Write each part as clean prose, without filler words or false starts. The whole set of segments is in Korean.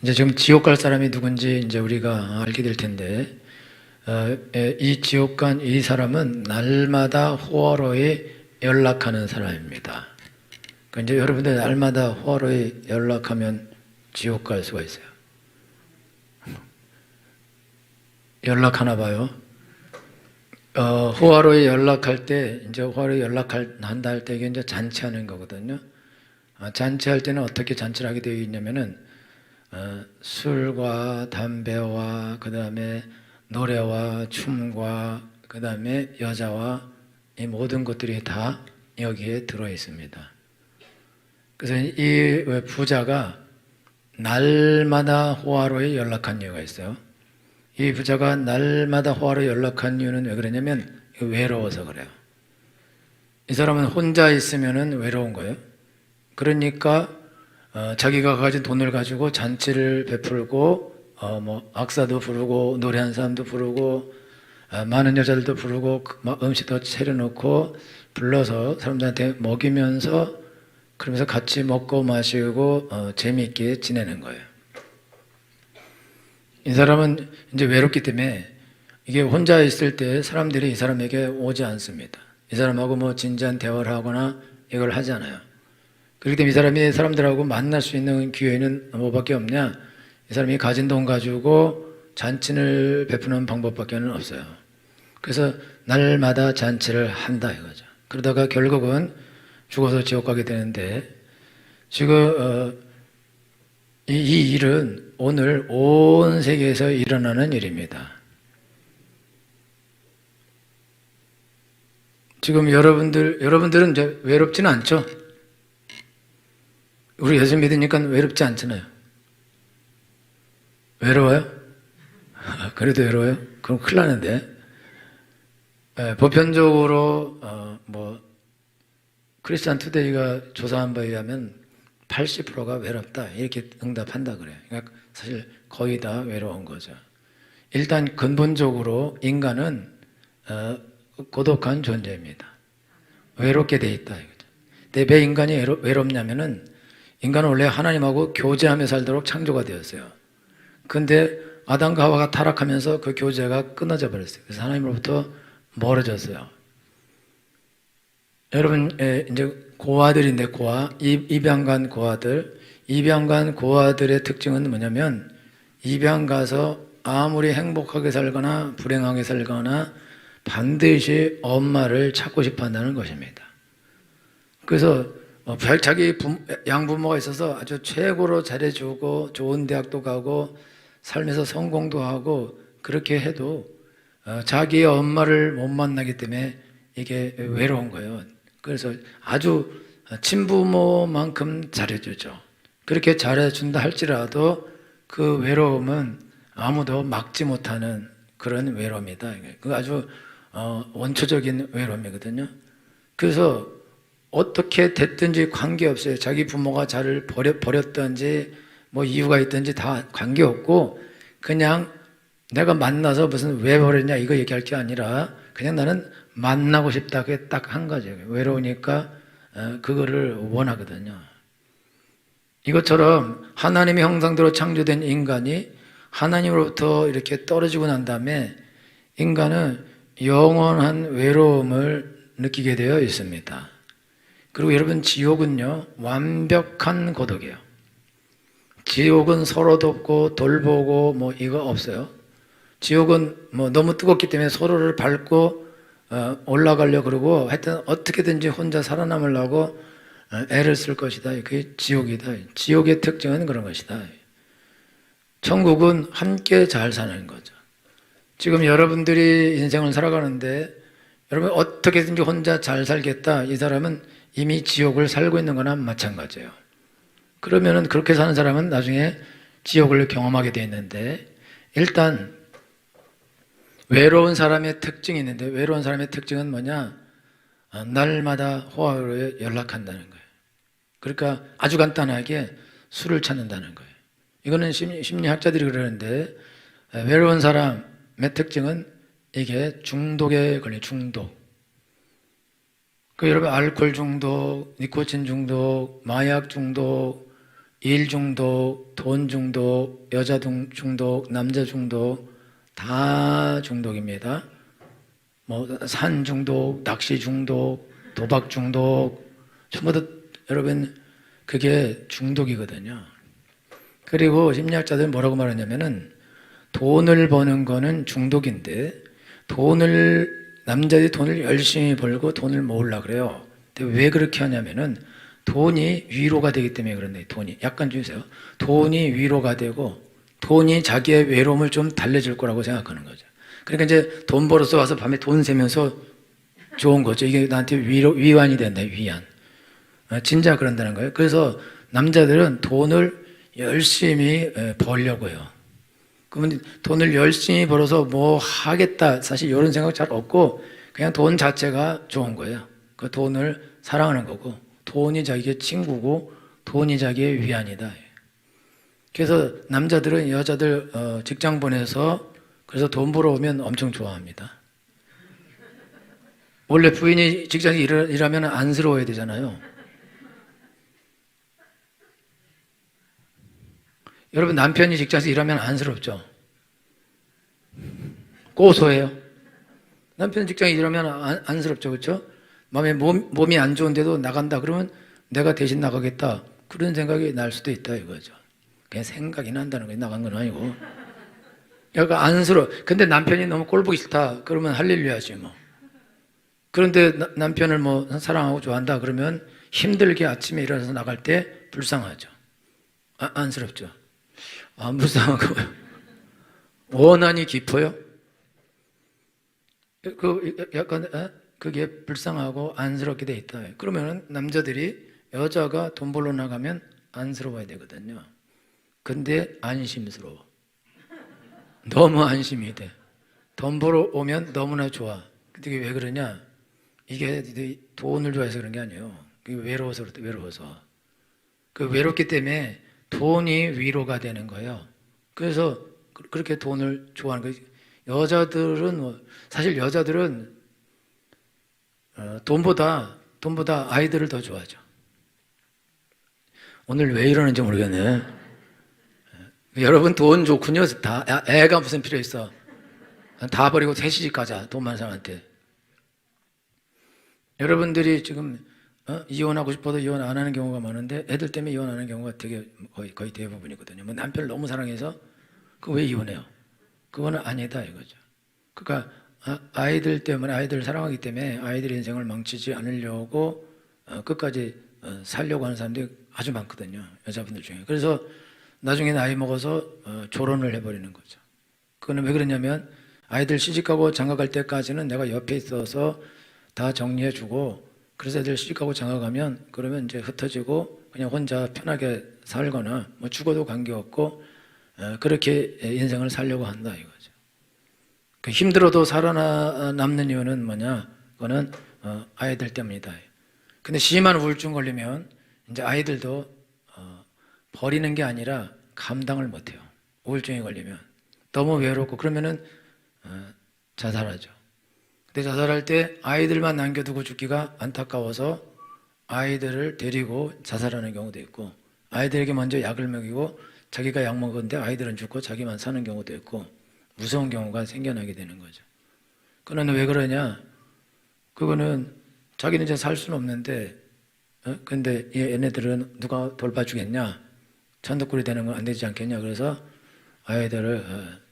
이제 지금 지옥 갈 사람이 누군지 이제 우리가 알게 될 텐데, 이 지옥 간 이 사람은 날마다 호화로에 연락하는 사람입니다. 그러니까 이제 여러분들 날마다 호화로에 연락하면 지옥 갈 수가 있어요. 연락하나 봐요. 호화로에 연락할 때, 이제 호화로에 연락한다 할 때 이게 이제 잔치하는 거거든요. 잔치할 때는 어떻게 잔치를 하게 되어 있냐면은, 술과 담배와 그 다음에 노래와 춤과 그 다음에 여자와 이 모든 것들이 다 여기에 들어 있습니다. 그래서 이 부자가 날마다 호화로에 연락한 이유가 있어요. 이 부자가 날마다 호화로에 연락한 이유는 왜 그러냐면 외로워서 그래요. 이 사람은 혼자 있으면은 외로운 거예요. 그러니까 자기가 가진 돈을 가지고 잔치를 베풀고 뭐 악사도 부르고 노래하는 사람도 부르고 많은 여자들도 부르고 음식도 차려놓고 불러서 사람들한테 먹이면서 그러면서 같이 먹고 마시고 재미있게 지내는 거예요. 이 사람은 이제 외롭기 때문에 이게 혼자 있을 때 사람들이 이 사람에게 오지 않습니다. 이 사람하고 뭐 진지한 대화를 하거나 이걸 하지 않아요. 그렇기 때문에 이 사람이 사람들하고 만날 수 있는 기회는 뭐밖에 없냐? 이 사람이 가진 돈 가지고 잔치를 베푸는 방법밖에는 없어요. 그래서 날마다 잔치를 한다 이거죠. 그러다가 결국은 죽어서 지옥 가게 되는데, 지금 이 일은 오늘 온 세계에서 일어나는 일입니다. 지금 여러분들은 이제 외롭지는 않죠? 우리 예수 믿으니까 외롭지 않잖아요. 외로워요? 그래도 외로워요? 그럼 큰일 나는데. 보편적으로 뭐 크리스찬 투데이가 조사한 바에 의하면 80%가 외롭다 이렇게 응답한다 그래요. 그러니까 사실 거의 다 외로운 거죠. 일단 근본적으로 인간은 고독한 존재입니다. 외롭게 돼 있다 이거죠. 근데 왜 인간이 외롭냐면은, 인간은 원래 하나님하고 교제하며 살도록 창조가 되었어요. 근데 아담과 하와가 타락하면서 그 교제가 끊어져 버렸어요. 그래서 하나님으로부터 멀어졌어요. 여러분, 이제 고아들인데, 입양 간 고아들의 특징은 뭐냐면, 입양 가서 아무리 행복하게 살거나 불행하게 살거나 반드시 엄마를 찾고 싶어 한다는 것입니다. 그래서 자기 양부모가 있어서 아주 최고로 잘해주고 좋은 대학도 가고 삶에서 성공도 하고 그렇게 해도 자기의 엄마를 못 만나기 때문에 이게 외로운 거예요. 그래서 아주 친부모만큼 잘해주죠. 그렇게 잘해준다 할지라도 그 외로움은 아무도 막지 못하는 그런 외로움이다. 그 아주 원초적인 외로움이거든요. 그래서 어떻게 됐든지 관계없어요. 자기 부모가 자를 버렸든지 뭐 이유가 있든지 다 관계없고, 그냥 내가 만나서 무슨 왜 버렸냐 이거 얘기할 게 아니라 그냥 나는 만나고 싶다. 그게 딱 한 가지예요. 외로우니까 그거를 원하거든요. 이것처럼 하나님의 형상대로 창조된 인간이 하나님으로부터 이렇게 떨어지고 난 다음에 인간은 영원한 외로움을 느끼게 되어 있습니다. 그리고 여러분, 지옥은요 완벽한 고독이에요. 지옥은 서로 돕고 돌보고 뭐 이거 없어요. 지옥은 뭐 너무 뜨겁기 때문에 서로를 밟고 올라가려 그러고, 하여튼 어떻게든지 혼자 살아남으려고 애를 쓸 것이다. 그게 지옥이다. 지옥의 특징은 그런 것이다. 천국은 함께 잘 사는 거죠. 지금 여러분들이 인생을 살아가는데 여러분 어떻게든지 혼자 잘 살겠다, 이 사람은 이미 지옥을 살고 있는 거나 마찬가지예요. 그러면은 그렇게 사는 사람은 나중에 지옥을 경험하게 돼 있는데, 일단 외로운 사람의 특징이 있는데, 외로운 사람의 특징은 뭐냐? 날마다 호화로에 연락한다는 거예요. 그러니까 아주 간단하게 술을 찾는다는 거예요. 이거는 심리학자들이 그러는데, 외로운 사람의 특징은 이게 중독에 걸려요. 중독. 여러분 알코올 중독, 니코틴 중독, 마약 중독, 일 중독, 돈 중독, 여자 중독, 남자 중독 다 중독입니다. 뭐 산 중독, 낚시 중독, 도박 중독 전부 다 여러분 그게 중독이거든요. 그리고 심리학자들은 뭐라고 말하냐면은 돈을 버는 거는 중독인데 남자들이 돈을 열심히 벌고 돈을 모으려고 그래요. 근데 왜 그렇게 하냐면은 돈이 위로가 되기 때문에 그런데 돈이 약간 주세요. 돈이 위로가 되고 돈이 자기의 외로움을 좀 달래줄 거라고 생각하는 거죠. 그러니까 이제 돈 벌어서 와서 밤에 돈 세면서 좋은 거죠. 이게 나한테 위안이 된다, 위안. 진짜 그런다는 거예요. 그래서 남자들은 돈을 열심히 벌려고 해요. 그러면 돈을 열심히 벌어서 뭐 하겠다. 사실 이런 생각 잘 없고 그냥 돈 자체가 좋은 거예요. 그 돈을 사랑하는 거고 돈이 자기의 친구고 돈이 자기의 위안이다. 그래서 남자들은 여자들 직장 보내서 그래서 돈 벌어오면 엄청 좋아합니다. 원래 부인이 직장에 일하면 안쓰러워야 되잖아요. 여러분 남편이 직장에서 일하면 안쓰럽죠? 고소해요. 남편 직장에 일하면 안쓰럽죠, 그렇죠? 몸이 안 좋은데도 나간다 그러면 내가 대신 나가겠다 그런 생각이 날 수도 있다 이거죠. 그냥 생각이 난다는 거예요. 나간 건 아니고. 약간 안쓰러워. 근데 남편이 너무 꼴 보기 싫다 그러면 할렐루야지 뭐. 그런데 남편을 뭐 사랑하고 좋아한다 그러면 힘들게 아침에 일어나서 나갈 때 불쌍하죠. 안쓰럽죠. 안 불쌍하고요. 원한이 깊어요. 약간 그게 불쌍하고 안쓰럽게 돼 있다. 그러면 남자들이 여자가 돈 벌러 나가면 안쓰러워야 되거든요. 근데 안심스러워. 너무 안심이 돼. 돈 벌어 오면 너무나 좋아. 근데 이게 왜 그러냐? 이게 돈을 좋아해서 그런 게 아니에요. 외로워서 그렇다, 외로워서. 그 외롭기 때문에 돈이 위로가 되는 거예요. 그래서 그렇게 돈을 좋아하는 거예요. 여자들은 사실 여자들은 돈보다 아이들을 더 좋아하죠. 오늘 왜 이러는지 모르겠네. 여러분 돈 좋군요. 다 애가 무슨 필요 있어. 다 버리고 새 시집 가자. 돈 많은 사람한테. 여러분들이 지금 이혼하고 싶어도 이혼 안 하는 경우가 많은데 애들 때문에 이혼하는 경우가 되게 거의 대부분이거든요. 뭐 남편을 너무 사랑해서 왜 이혼해요? 그거는 아니다 이거죠. 그러니까 아이들 때문에 아이들을 사랑하기 때문에 아이들의 인생을 망치지 않으려고 끝까지 살려고 하는 사람들이 아주 많거든요. 여자분들 중에. 그래서 나중에 나이 먹어서 졸혼을 해버리는 거죠. 그거는 왜 그러냐면 아이들 시집가고 장가갈 때까지는 내가 옆에 있어서 다 정리해주고 그래서 애들 시집가고 장가가면 그러면 이제 흩어지고 그냥 혼자 편하게 살거나 뭐 죽어도 관계없고 그렇게 인생을 살려고 한다 이거죠. 힘들어도 살아남는 이유는 뭐냐? 그거는 아이들 때문이다. 근데 심한 우울증 걸리면 이제 아이들도 버리는 게 아니라 감당을 못해요. 우울증에 걸리면 너무 외롭고 그러면은 자살하죠. 근데 자살할 때 아이들만 남겨두고 죽기가 안타까워서 아이들을 데리고 자살하는 경우도 있고 아이들에게 먼저 약을 먹이고 자기가 약 먹었는데 아이들은 죽고 자기만 사는 경우도 있고 무서운 경우가 생겨나게 되는 거죠. 그는 왜 그러냐? 그거는 자기는 이제 살 수는 없는데 근데 얘네들은 누가 돌봐주겠냐? 천덕꾸리 되는 건 안 되지 않겠냐? 그래서 아이들을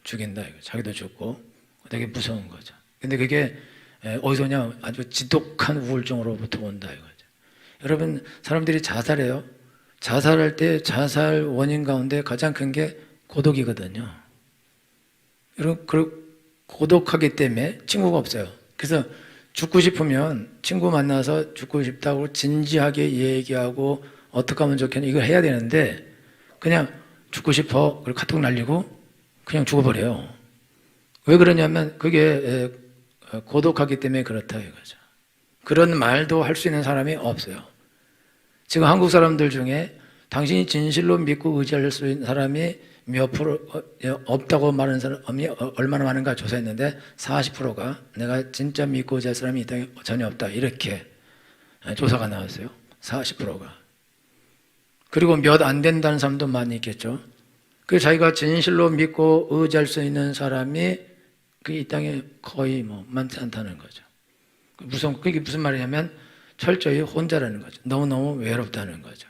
죽인다. 자기도 죽고 되게 무서운 거죠. 근데 그게 어디서 오냐? 아주 지독한 우울증으로부터 온다 이거죠. 여러분 사람들이 자살해요. 자살할 때 자살 원인 가운데 가장 큰 게 고독이거든요. 여러분 고독하기 때문에 친구가 없어요. 그래서 죽고 싶으면 친구 만나서 죽고 싶다고 진지하게 얘기하고 어떻게 하면 좋겠냐 이걸 해야 되는데 그냥 죽고 싶어 그리고 카톡 날리고 그냥 죽어버려요. 왜 그러냐면 그게 고독하기 때문에 그렇다 이거죠. 그런 말도 할 수 있는 사람이 없어요. 지금 한국 사람들 중에 당신이 진실로 믿고 의지할 수 있는 사람이 몇 프로 없다고 말하는 사람이 얼마나 많은가 조사했는데 40%가 내가 진짜 믿고 의지할 사람이 이 땅에 전혀 없다 이렇게 조사가 나왔어요. 40%가. 그리고 몇 안 된다는 사람도 많이 있겠죠. 그 자기가 진실로 믿고 의지할 수 있는 사람이 그 이 땅에 거의 많지 않다는 거죠. 그게 무슨 말이냐면 철저히 혼자라는 거죠. 너무너무 외롭다는 거죠.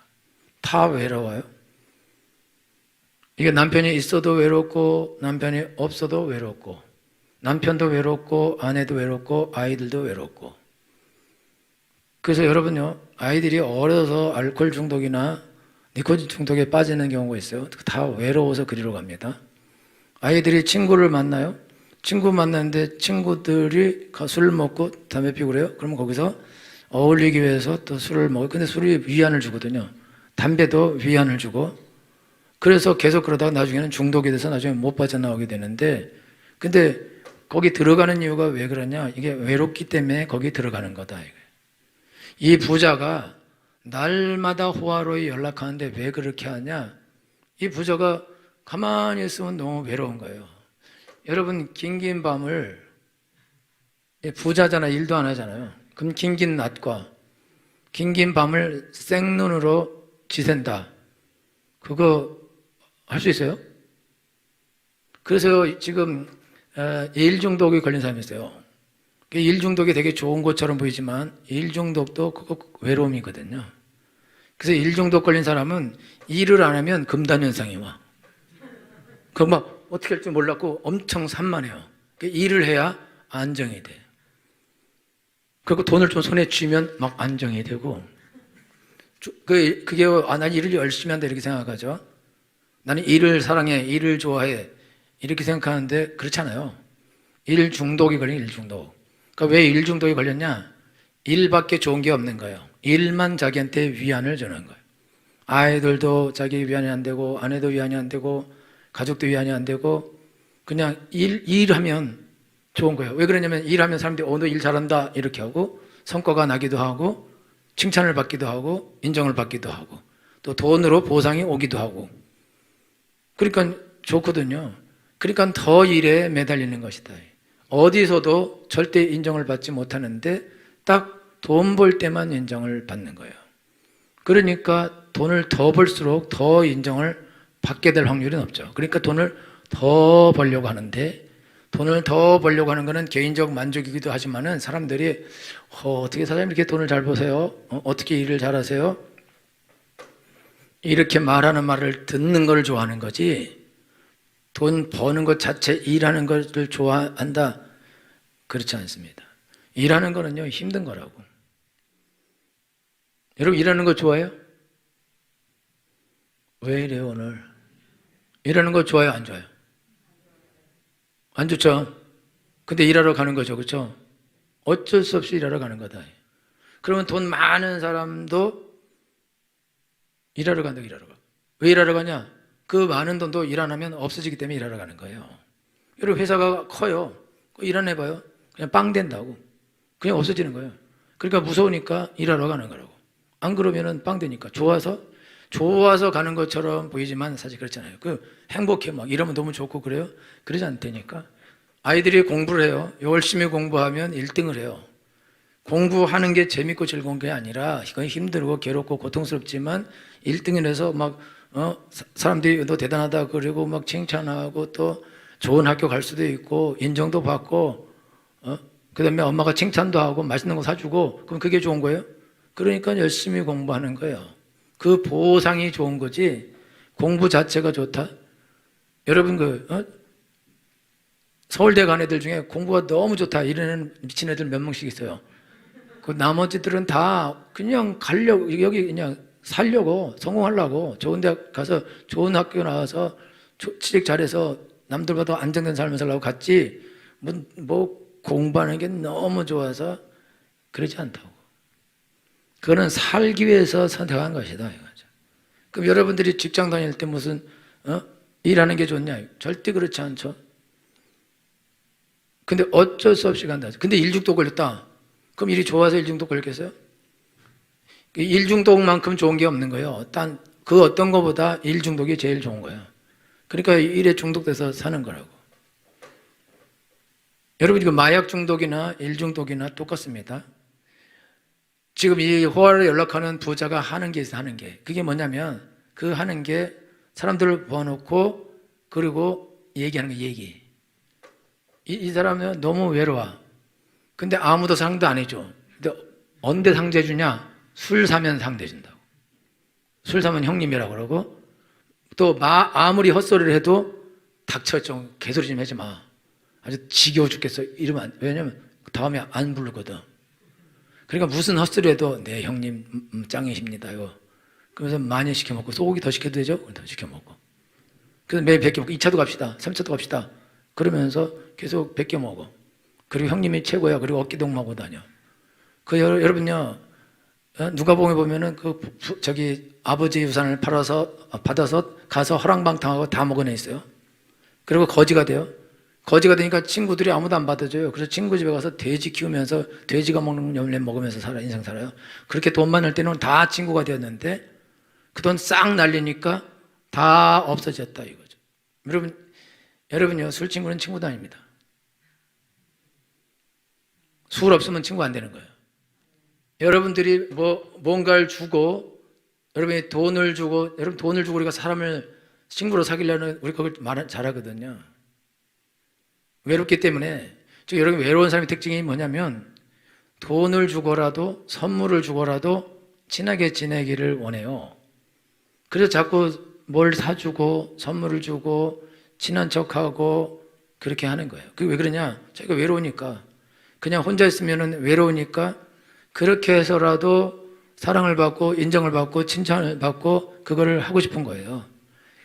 다 외로워요. 이게 남편이 있어도 외롭고 남편이 없어도 외롭고 남편도 외롭고 아내도 외롭고 아이들도 외롭고. 그래서 여러분요, 아이들이 어려서 알코올 중독이나 니코틴 중독에 빠지는 경우가 있어요. 다 외로워서 그리로 갑니다. 아이들이 친구를 만나요. 친구 만났는데 친구들이 술 먹고 담배 피우고 그래요. 그러면 거기서 어울리기 위해서 또 술을 먹어요. 근데 술이 위안을 주거든요. 담배도 위안을 주고. 그래서 계속 그러다가 나중에는 중독이 돼서 나중에 못 빠져나오게 되는데, 근데 거기 들어가는 이유가 왜 그러냐? 이게 외롭기 때문에 거기 들어가는 거다. 이 부자가 날마다 호화로이 연락하는데 왜 그렇게 하냐? 이 부자가 가만히 있으면 너무 외로운 거예요. 여러분, 긴긴 밤을, 부자잖아, 일도 안 하잖아요. 그럼 긴긴 낮과 긴긴 밤을 생눈으로 지샌다. 그거 할 수 있어요? 그래서 지금 일 중독에 걸린 사람이 있어요. 일 중독이 되게 좋은 것처럼 보이지만 일 중독도 그거 외로움이거든요. 그래서 일 중독 걸린 사람은 일을 안 하면 금단현상이 와. 그거 막 어떻게 할지 몰랐고 엄청 산만해요. 일을 해야 안정이 돼. 그리고 돈을 좀 손에 쥐면 막 안정이 되고. 그게 난 일을 열심히 한다 이렇게 생각하죠. 나는 일을 사랑해, 일을 좋아해 이렇게 생각하는데 그렇지 않아요. 일 중독이 걸린 일 중독. 그러니까 왜 일 중독이 걸렸냐? 일밖에 좋은 게 없는 거예요. 일만 자기한테 위안을 주는 거예요. 아이들도 자기 위안이 안 되고 아내도 위안이 안 되고 가족도 위안이 안 되고 그냥 일하면 좋은 거예요. 왜 그러냐면 일하면 사람들이 너 일 잘한다 이렇게 하고 성과가 나기도 하고 칭찬을 받기도 하고 인정을 받기도 하고 또 돈으로 보상이 오기도 하고 그러니까 좋거든요. 그러니까 더 일에 매달리는 것이다. 어디서도 절대 인정을 받지 못하는데 딱 돈 벌 때만 인정을 받는 거예요. 그러니까 돈을 더 벌수록 더 인정을 받게 될 확률이 높죠. 그러니까 돈을 더 벌려고 하는데 돈을 더 벌려고 하는 것은 개인적 만족이기도 하지만은 사람들이 어떻게 사장님 이렇게 돈을 잘 버세요? 어떻게 일을 잘하세요? 이렇게 말하는 말을 듣는 걸 좋아하는 거지 돈 버는 것 자체 일하는 것을 좋아한다 그렇지 않습니다. 일하는 거는요 힘든 거라고. 여러분 일하는 거 좋아해요? 왜 이래요 오늘? 일하는 거 좋아요 안 좋아요? 안 좋죠? 근데 일하러 가는 거죠 그렇죠? 어쩔 수 없이 일하러 가는 거다. 그러면 돈 많은 사람도 일하러 간다. 일하러 가. 왜 일하러 가냐? 그 많은 돈도 일 안 하면 없어지기 때문에 일하러 가는 거예요. 여러분 회사가 커요. 일 안 해봐요. 그냥 빵 된다고. 그냥 없어지는 거예요. 그러니까 무서우니까 일하러 가는 거라고. 안 그러면은 빵 되니까 좋아서 가는 것처럼 보이지만 사실 그렇잖아요. 행복해 막 이러면 너무 좋고 그래요? 그러지 않다니까. 아이들이 공부를 해요. 열심히 공부하면 1등을 해요. 공부하는 게 재밌고 즐거운 게 아니라 이건 힘들고 괴롭고 고통스럽지만 1등을 해서 막 사람들이 너 대단하다 그리고 막 칭찬하고 또 좋은 학교 갈 수도 있고 인정도 받고 그다음에 엄마가 칭찬도 하고 맛있는 거 사주고 그럼 그게 좋은 거예요? 그러니까 열심히 공부하는 거예요. 그 보상이 좋은 거지 공부 자체가 좋다? 여러분 서울대 간 애들 중에 공부가 너무 좋다 이러는 미친 애들 몇 명씩 있어요. 그 나머지들은 다 그냥 가려고 여기 그냥 살려고 성공하려고 좋은 대학 가서 좋은 학교 나와서 취직 잘해서 남들보다 안정된 삶을 살려고 갔지 뭐 공부하는 게 너무 좋아서 그러지 않다고. 그거는 살기 위해서 선택한 것이다 이거죠. 그럼 여러분들이 직장 다닐 때 무슨 일하는 게 좋냐? 절대 그렇지 않죠. 근데 어쩔 수 없이 간다. 근데 일중독 걸렸다. 그럼 일이 좋아서 일중독 걸렸겠어요? 일중독만큼 좋은 게 없는 거예요. 그 어떤 것보다 일중독이 제일 좋은 거예요. 그러니까 일에 중독돼서 사는 거라고. 여러분 이거 마약 중독이나 일중독이나 똑같습니다. 지금 이 호화를 연락하는 부자가 하는 게 있어 하는 게. 그게 뭐냐면 그 하는 게 사람들을 모아놓고 그리고 얘기하는 거 얘기. 이 사람은 너무 외로워. 근데 아무도 상도 안 해줘. 근데 언제 상대해 주냐? 술 사면 상대해 준다고. 술 사면 형님이라고 그러고 또 아무리 헛소리를 해도 닥쳐 좀 개소리 좀 하지 마. 아주 지겨워 죽겠어. 이러면 왜냐면 다음에 안 부르거든. 그러니까 무슨 헛소리 해도 네 형님 짱이십니다. 이거. 그래서 많이 시켜 먹고 소고기 더 시켜도 되죠? 더 시켜 먹고. 그래서 매일 100개 먹고 2차도 갑시다. 3차도 갑시다. 그러면서 계속 100개 먹어. 그리고 형님이 최고야. 그리고 어깨동무하고 다녀. 여러분요, 누가복음에 보면은 저기 아버지 유산을 받아서 가서 허랑방탕하고 다 먹어내 있어요. 그리고 거지가 돼요. 거지가 되니까 친구들이 아무도 안 받아줘요. 그래서 친구 집에 가서 돼지 키우면서 돼지가 먹는 열매 먹으면서 인생 살아요. 그렇게 돈 많을 때는 다 친구가 되었는데 그 돈 싹 날리니까 다 없어졌다 이거죠. 여러분요, 술 친구는 친구도 아닙니다. 술 없으면 친구 안 되는 거예요. 여러분들이 뭔가를 주고, 여러분이 돈을 주고, 여러분 돈을 주고 우리가 사람을 친구로 사귀려는 우리 그걸 잘하거든요. 외롭기 때문에, 즉 여러분 외로운 사람의 특징이 뭐냐면 돈을 주고라도 선물을 주고라도 친하게 지내기를 원해요. 그래서 자꾸 뭘 사주고 선물을 주고 친한 척하고 그렇게 하는 거예요. 그게 왜 그러냐? 자기가 외로우니까. 그냥 혼자 있으면 외로우니까 그렇게 해서라도 사랑을 받고 인정을 받고 칭찬을 받고 그거를 하고 싶은 거예요.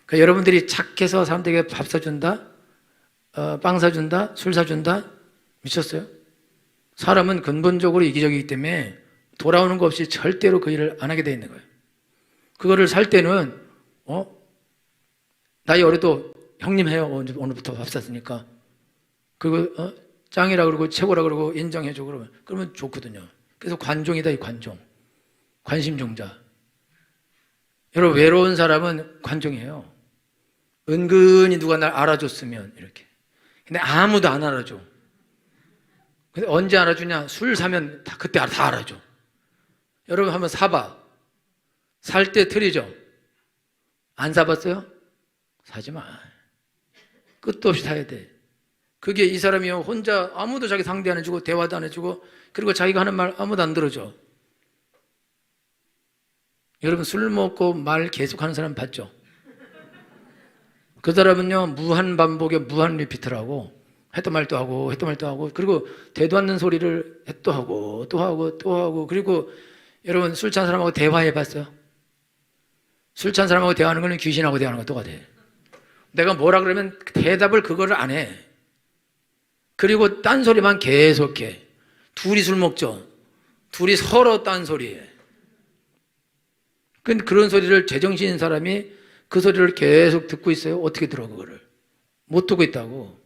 그러니까 여러분들이 착해서 사람들에게 밥 사준다, 빵 사준다, 술 사준다, 미쳤어요? 사람은 근본적으로 이기적이기 때문에 돌아오는 거 없이 절대로 그 일을 안 하게 돼 있는 거예요. 그거를 살 때는 나이 어려도 형님 해요. 오늘부터 밥 샀으니까. 그리고 짱이라 그러고 최고라 그러고 인정해줘 그러면 좋거든요. 그래서 관종이다, 이 관종. 관심종자. 여러분 외로운 사람은 관종이에요. 은근히 누가 날 알아줬으면 이렇게. 근데 아무도 안 알아줘. 근데 언제 알아주냐? 술 사면 그때 다 알아줘. 여러분 한번 사봐. 살 때 틀리죠? 안 사봤어요? 사지 마. 끝도 없이 사야 돼. 그게 이 사람이 혼자 아무도 자기 상대 안 해주고 대화도 안 해주고 그리고 자기가 하는 말 아무도 안 들어줘. 여러분 술 먹고 말 계속하는 사람 봤죠? 그 사람은요 무한 반복에 무한 리피트라고 했던 말도 하고 했던 말도 하고 그리고 되도 않는 소리를 또 하고 또 하고 또 하고 그리고 여러분 술 취한 사람하고 대화해 봤어요? 술 취한 사람하고 대화하는 거는 귀신하고 대화하는 거 똑같아. 내가 뭐라 그러면 대답을 그거를 안 해. 그리고 딴소리만 계속해. 둘이 술 먹죠. 둘이 서로 딴소리해. 그런 소리를 제정신인 사람이 그 소리를 계속 듣고 있어요. 어떻게 들어 그거를? 못 듣고 있다고.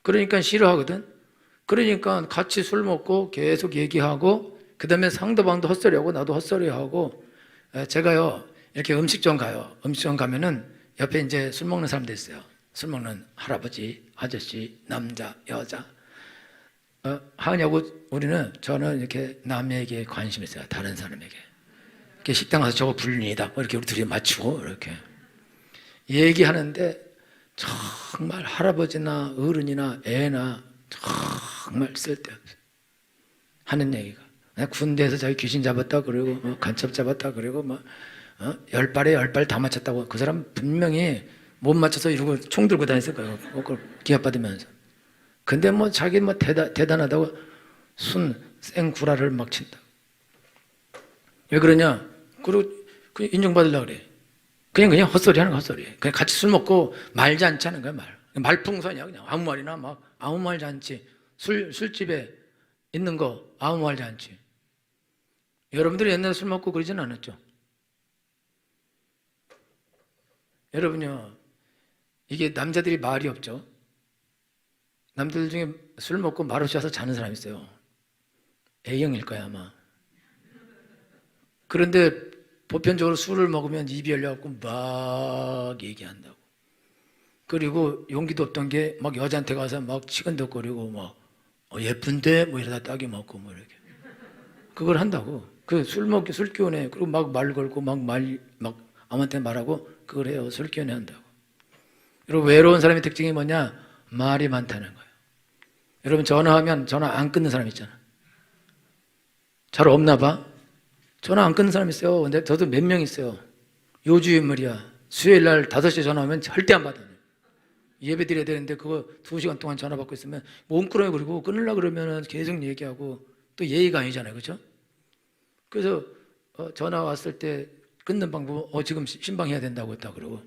그러니까 싫어하거든. 그러니까 같이 술 먹고 계속 얘기하고 그 다음에 상대방도 헛소리하고 나도 헛소리하고 제가요 이렇게 음식점 가요. 음식점 가면은 옆에 이제 술 먹는 사람도 있어요. 술 먹는 할아버지, 아저씨, 남자, 여자. 하냐고 저는 이렇게 남에게 관심이 있어요. 다른 사람에게. 이렇게 식당 가서 저거 불륜이다. 이렇게 우리 둘이 맞추고 이렇게 얘기하는데 정말 할아버지나 어른이나 애나 정말 쓸데없어요. 하는 얘기가. 군대에서 자기 귀신 잡았다 그러고 간첩 잡았다 그러고 10발에 10발 다 맞췄다고. 그 사람 분명히 못 맞춰서 이러고 총 들고 다녔을 거예요. 그걸 기합받으면서. 근데 자기 대단하다고 생구라를 막 친다. 왜 그러냐? 그리고 인정받으려고 그래. 그냥 헛소리 하는 거 헛소리. 그냥 같이 술 먹고 말지 않지 하는 거야, 말. 말풍선이야, 그냥. 아무 말이나 아무 말지 않지. 술집에 있는 거 아무 말지 않지. 여러분들이 옛날에 술 먹고 그러진 않았죠? 여러분요, 이게 남자들이 말이 없죠? 남자들 중에 술 먹고 말 없이 와서 자는 사람이 있어요. A형일 거야, 아마. 그런데 보편적으로 술을 먹으면 입이 열려갖고 막 얘기한다고. 그리고 용기도 없던 게 막 여자한테 가서 막 치근덕거리고 막 예쁜데 이러다 딱이 먹고 이렇게. 그걸 한다고. 술 기운에 그리고 막 말 걸고 막 아무한테 말하고 그걸 해요. 술 기운에 한다고. 그리고 외로운 사람의 특징이 뭐냐? 말이 많다는 거예요. 여러분 전화하면 전화 안 끊는 사람 있잖아. 잘 없나 봐. 전화 안 끊는 사람 있어요. 근데 저도 몇 명 있어요. 요주인물이야. 수요일 날 5시에 전화하면 절대 안 받아요. 예배 드려야 되는데 그거 2시간 동안 전화 받고 있으면 몸끄러미 그리고 끊으려고 그러면 계속 얘기하고 또 예의가 아니잖아요. 그렇죠? 그래서 전화 왔을 때 끊는 방법은 지금 신방해야 된다고 했다 그러고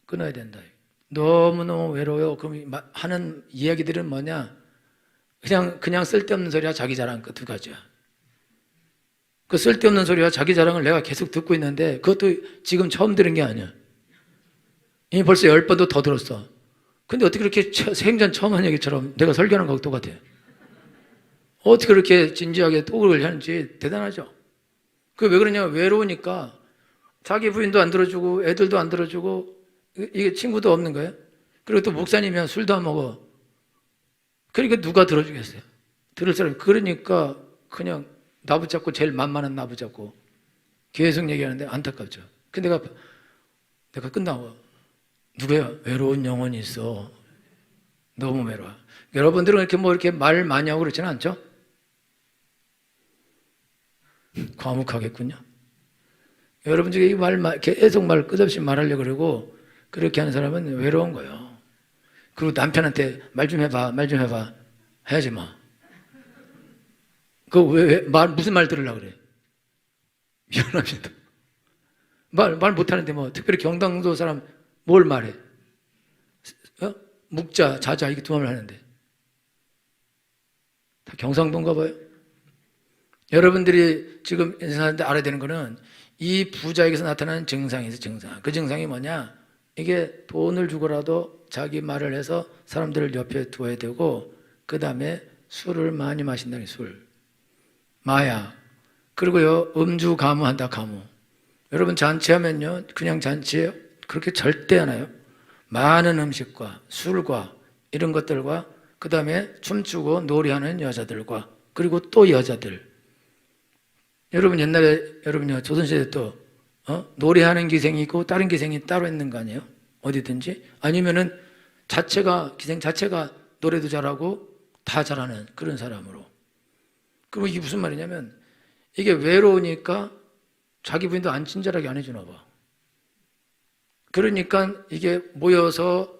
끊어야 된다. 너무너무 외로워요. 그럼 하는 이야기들은 뭐냐? 그냥 쓸데없는 소리와 자기 자랑 그 두 가지야. 그 쓸데없는 소리와 자기 자랑을 내가 계속 듣고 있는데 그것도 지금 처음 들은 게 아니야. 이미 벌써 10번도 더 들었어. 근데 어떻게 그렇게 생전 처음 한 얘기처럼 내가 설교하는 거하고 똑같아. 어떻게 그렇게 진지하게 똑을 하는지 대단하죠. 그게 왜 그러냐? 외로우니까 자기 부인도 안 들어주고 애들도 안 들어주고 이게 친구도 없는 거예요. 그리고 또 목사님이면 술도 안 먹어. 그러니까 누가 들어주겠어요? 들을 사람이. 그러니까 그냥 나 붙잡고 제일 만만한 나 붙잡고 계속 얘기하는데 안타깝죠. 근데 내가 끝나고 누구야? 외로운 영혼이 있어. 너무 외로워. 여러분들은 이렇게 말 많이 하고 그렇지는 않죠? 과묵하겠군요. 여러분 중에 계속 끝없이 말하려고 그러고 그렇게 하는 사람은 외로운 거예요. 그리고 남편한테 말 좀 해봐. 해야지 마. 무슨 말 들으려고 그래? 미안합니다. 말 못하는데 뭐, 특별히 경상도 사람 뭘 말해? 묵자, 자자, 이게 두 말을 하는데. 다 경상도인가 봐요. 여러분들이 지금 인생하는데 알아야 되는 거는 이 부자에게서 나타나는 증상이 있어요, 증상. 그 증상이 뭐냐? 이게 돈을 주고라도 자기 말을 해서 사람들을 옆에 두어야 되고, 그 다음에 술을 많이 마신다는 술. 마약. 그리고요, 음주 가무한다, 가무. 여러분 잔치하면요, 그냥 잔치예요? 그렇게 절대 안 해요. 많은 음식과 술과 이런 것들과 그 다음에 춤추고 노래하는 여자들과 그리고 또 여자들. 여러분 옛날에 여러분요 조선시대 또 노래하는 기생이 있고 다른 기생이 따로 있는 거 아니에요? 어디든지 아니면은 기생 자체가 노래도 잘하고 다 잘하는 그런 사람으로. 그럼 이게 무슨 말이냐면 이게 외로우니까 자기 부인도 안 친절하게 안 해주나 봐. 그러니까 이게 모여서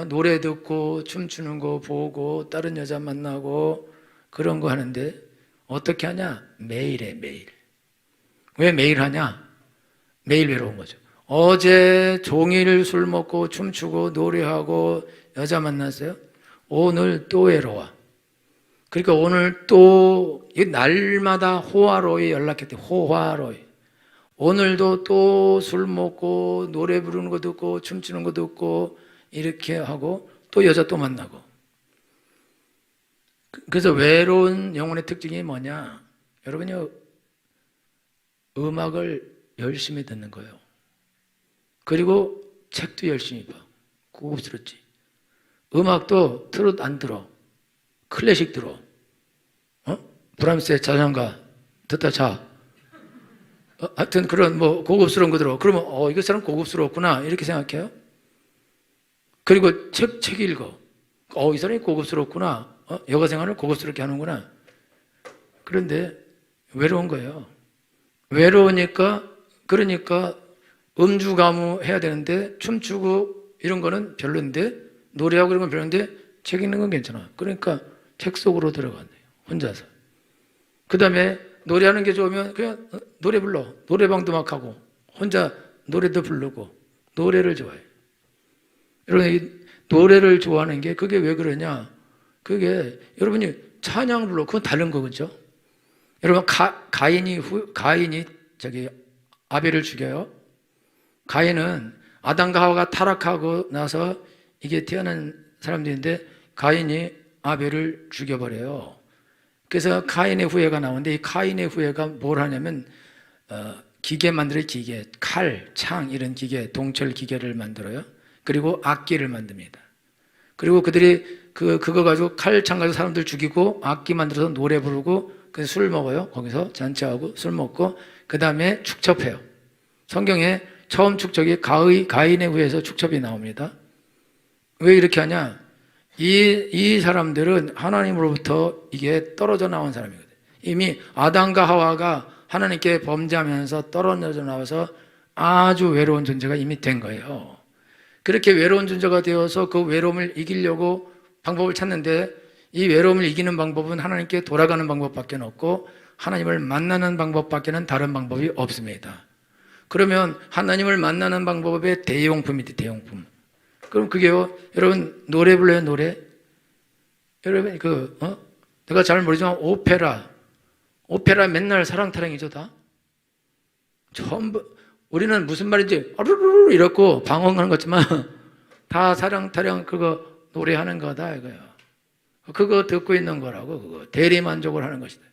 노래 듣고 춤추는 거 보고 다른 여자 만나고 그런 거 하는데 어떻게 하냐? 매일 해, 매일. 왜 매일 하냐? 매일 외로운 거죠. 어제 종일 술 먹고 춤추고 노래하고 여자 만났어요. 오늘 또 외로워. 그러니까 오늘 또 날마다 호화로이 연락했대. 호화로이. 오늘도 또 술 먹고 노래 부르는 거 듣고 춤추는 거 듣고 이렇게 하고 또 여자 또 만나고. 그래서 외로운 영혼의 특징이 뭐냐? 여러분요, 음악을 열심히 듣는 거예요. 그리고 책도 열심히 봐. 고급스럽지. 음악도 트롯 안 들어. 클래식 들어. 브람스의 자장가 듣다 자. 하여튼 그런 고급스러운 거 들어. 그러면 이거 사람 고급스러웠구나 이렇게 생각해요. 그리고 책 읽어. 이 사람이 고급스럽구나. 여가 생활을 고급스럽게 하는구나. 그런데 외로운 거예요. 외로우니까 그러니까 음주 가무 해야 되는데 춤추고 이런 거는 별론데 노래하고 이런 건 별론데 책 읽는 건 괜찮아. 그러니까 책 속으로 들어갔네요. 혼자서. 그 다음에 노래하는 게 좋으면 그냥 노래 불러. 노래방도 막 하고 혼자 노래도 부르고 노래를 좋아해요. 여러분 이 노래를 좋아하는 게 그게 왜 그러냐? 그게 여러분이 찬양 불러 그건 다른 거겠죠? 여러분 가인이 아벨을 죽여요. 가인은 아담과 하와가 타락하고 나서 이게 태어난 사람들인데 가인이 아벨을 죽여버려요. 그래서 카인의 후예가 나오는데 이 카인의 후예가 뭘 하냐면 기계 만들어요. 기계, 칼, 창 이런 기계, 동철 기계를 만들어요. 그리고 악기를 만듭니다. 그리고 그들이 그거 가지고 칼, 창 가지고 사람들 죽이고 악기 만들어서 노래 부르고 술 먹어요. 거기서 잔치하고 술 먹고 그 다음에 축첩해요. 성경에 처음 축적이 가인의 후에서 축첩이 나옵니다. 왜 이렇게 하냐? 이 사람들은 하나님으로부터 이게 떨어져 나온 사람이거든요. 이미 아담과 하와가 하나님께 범죄하면서 떨어져 나와서 아주 외로운 존재가 이미 된 거예요. 그렇게 외로운 존재가 되어서 그 외로움을 이기려고 방법을 찾는데, 이 외로움을 이기는 방법은 하나님께 돌아가는 방법밖에 없고 하나님을 만나는 방법밖에는 다른 방법이 없습니다. 그러면 하나님을 만나는 방법의 대용품이지, 대용품. 그럼 그게요, 여러분 노래 불러요, 노래. 여러분 내가 잘 모르지만 오페라 맨날 사랑타령이죠, 다. 전부 우리는 무슨 말인지 아르르르 이렇고 방언하는 거지만 다 사랑타령 그거 노래하는 거다 이거예요. 그거 듣고 있는 거라고. 그거 대리만족을 하는 것이다.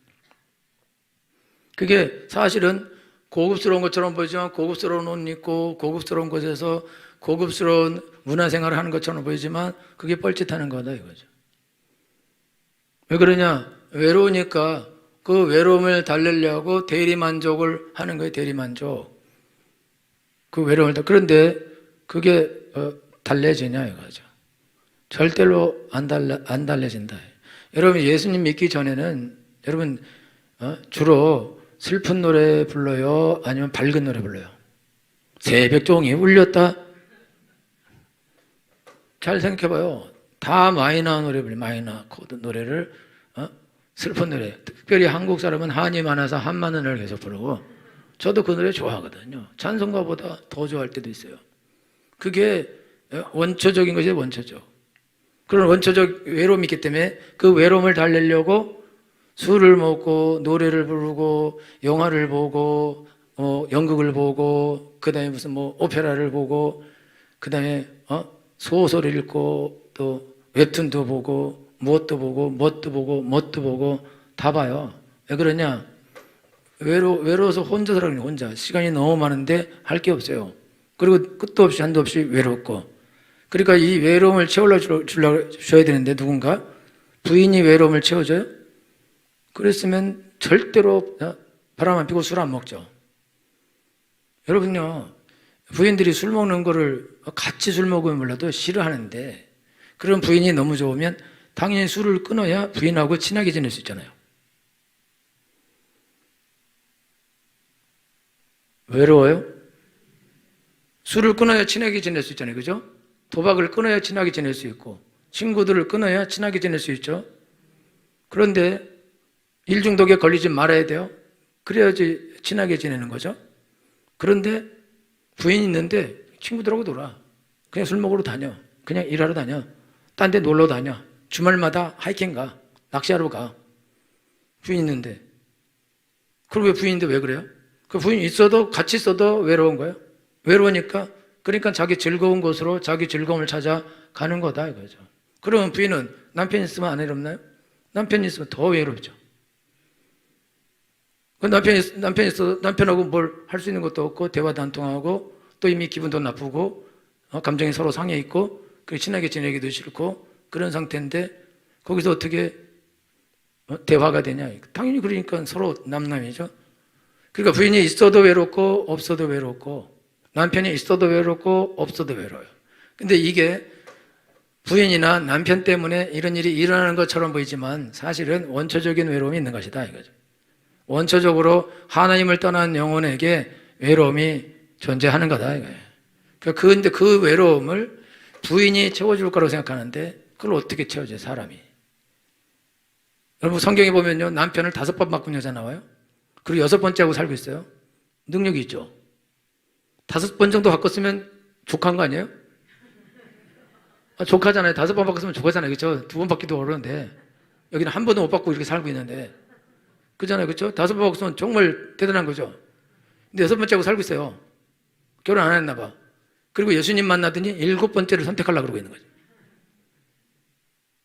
그게 사실은 고급스러운 것처럼 보이지만 고급스러운 옷 입고 고급스러운 곳에서 고급스러운 문화생활을 하는 것처럼 보이지만 그게 뻘짓하는 거다 이거죠. 왜 그러냐? 외로우니까 그 외로움을 달래려고 대리만족을 하는 거예요. 대리만족. 그 외로움을 그런데 그게 달래지냐 이거죠. 절대로 안 달래진다. 여러분 예수님 믿기 전에는 여러분 주로 슬픈 노래 불러요? 아니면 밝은 노래 불러요? 새벽종이 울렸다? 잘 생각해봐요. 다 마이너 노래 불러요. 마이너 코드 노래를 슬픈 노래. 특별히 한국 사람은 한이 많아서 한마는 노래를 계속 부르고, 저도 그 노래 좋아하거든요. 찬송가보다 더 좋아할 때도 있어요. 그게 원초적인 것이 원초적. 그런 원초적 외로움이 있기 때문에 그 외로움을 달래려고 술을 먹고 노래를 부르고 영화를 보고 연극을 보고 그다음에 무슨 오페라를 보고 그다음에 소설을 읽고 또 웹툰도 보고 무엇도 보고 뭣도 보고 다 봐요. 왜 그러냐? 외로워서 혼자 살아요. 혼자. 시간이 너무 많은데 할 게 없어요. 그리고 끝도 없이 한도 없이 외롭고. 그러니까 이 외로움을 채워줘야 되는데 누군가 부인이 외로움을 채워줘요? 그랬으면 절대로 바람 안 피고 술 안 먹죠. 여러분요, 부인들이 술 먹는 거를 같이 술 먹으면 몰라도 싫어하는데, 그런 부인이 너무 좋으면 당연히 술을 끊어야 부인하고 친하게 지낼 수 있잖아요. 외로워요? 술을 끊어야 친하게 지낼 수 있잖아요. 그죠? 도박을 끊어야 친하게 지낼 수 있고, 친구들을 끊어야 친하게 지낼 수 있죠. 그런데 일중독에 걸리지 말아야 돼요. 그래야지 친하게 지내는 거죠. 그런데 부인이 있는데 친구들하고 놀아. 그냥 술 먹으러 다녀. 그냥 일하러 다녀. 딴 데 놀러 다녀. 주말마다 하이킹 가. 낚시하러 가. 부인 있는데. 그럼 왜 부인인데 왜 그래요? 그 부인 있어도 같이 있어도 외로운 거예요. 외로우니까, 그러니까 자기 즐거운 곳으로 자기 즐거움을 찾아 가는 거다 이거죠. 그러면 부인은 남편 있으면 안 외롭나요? 남편 있으면 더 외롭죠. 남편하고 뭘 할 수 있는 것도 없고 대화도 안 통하고 또 이미 기분도 나쁘고 감정이 서로 상해 있고 친하게 지내기도 싫고 그런 상태인데 거기서 어떻게 대화가 되냐? 당연히 그러니까 서로 남남이죠. 그러니까 부인이 있어도 외롭고 없어도 외롭고 남편이 있어도 외롭고 없어도 외로워요. 근데 이게 부인이나 남편 때문에 이런 일이 일어나는 것처럼 보이지만 사실은 원초적인 외로움이 있는 것이다 이거죠. 원초적으로 하나님을 떠난 영혼에게 외로움이 존재하는 거다 이거예요. 그런데 그 외로움을 부인이 채워줄 거라고 생각하는데 그걸 어떻게 채워줘요, 사람이? 여러분 성경에 보면요, 남편을 5번 바꾼 여자 나와요. 그리고 6번째하고 살고 있어요. 능력이 있죠. 5번 정도 바꿨으면 족한 거 아니에요? 족하잖아요. 5번 바꿨으면 족하잖아요. 그렇죠? 2번 바뀌도 어려운데 여기는 한 번도 못 바꾸고 이렇게 살고 있는데 그잖아요. 그렇죠? 5번 바꿨으면 정말 대단한 거죠. 근데 6번째하고 살고 있어요. 결혼 안 했나 봐. 그리고 예수님 만나더니 7번째를 선택하려고 그러고 있는 거죠.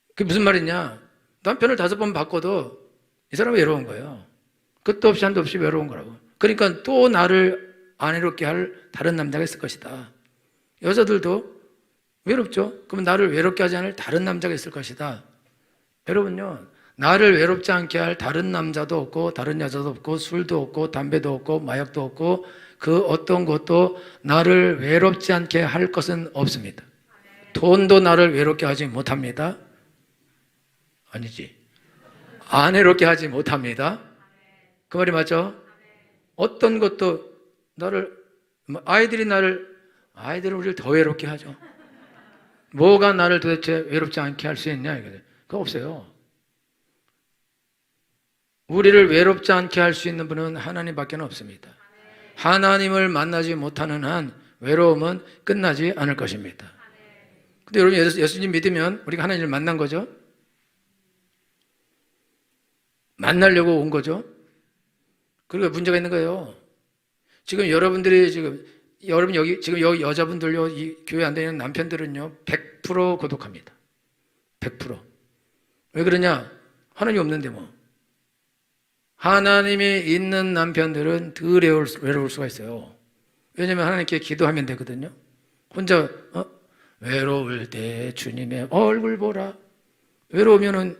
그게 무슨 말이냐? 남편을 5번 바꿔도 이 사람은 외로운 거예요. 끝도 없이 한도 없이 외로운 거라고. 그러니까 또 나를 안 외롭게 할 다른 남자가 있을 것이다. 여자들도 외롭죠? 그러면 나를 외롭게 하지 않을 다른 남자가 있을 것이다. 여러분요, 나를 외롭지 않게 할 다른 남자도 없고 다른 여자도 없고 술도 없고 담배도 없고 마약도 없고 그 어떤 것도 나를 외롭지 않게 할 것은 없습니다. 돈도 나를 외롭게 하지 못합니다. 아니지. 안 외롭게 하지 못합니다. 그 말이 맞죠? 어떤 것도 아이들은 우리를 더 외롭게 하죠. 뭐가 나를 도대체 외롭지 않게 할 수 있냐 이거죠. 그거 없어요. 우리를 외롭지 않게 할 수 있는 분은 하나님밖에 없습니다. 하나님을 만나지 못하는 한 외로움은 끝나지 않을 것입니다. 근데 여러분 예수님 믿으면 우리가 하나님을 만난 거죠? 만나려고 온 거죠? 그리고 문제가 있는 거예요. 지금 여러분들이 여러분 지금 여기 여자분들요, 이 교회 안 다니는 남편들은요, 100% 고독합니다. 100%. 왜 그러냐? 하나님이 없는데 뭐. 하나님이 있는 남편들은 덜 외로울 수가 있어요. 왜냐면 하나님께 기도하면 되거든요. 혼자 외로울 때 주님의 얼굴 보라. 그러면은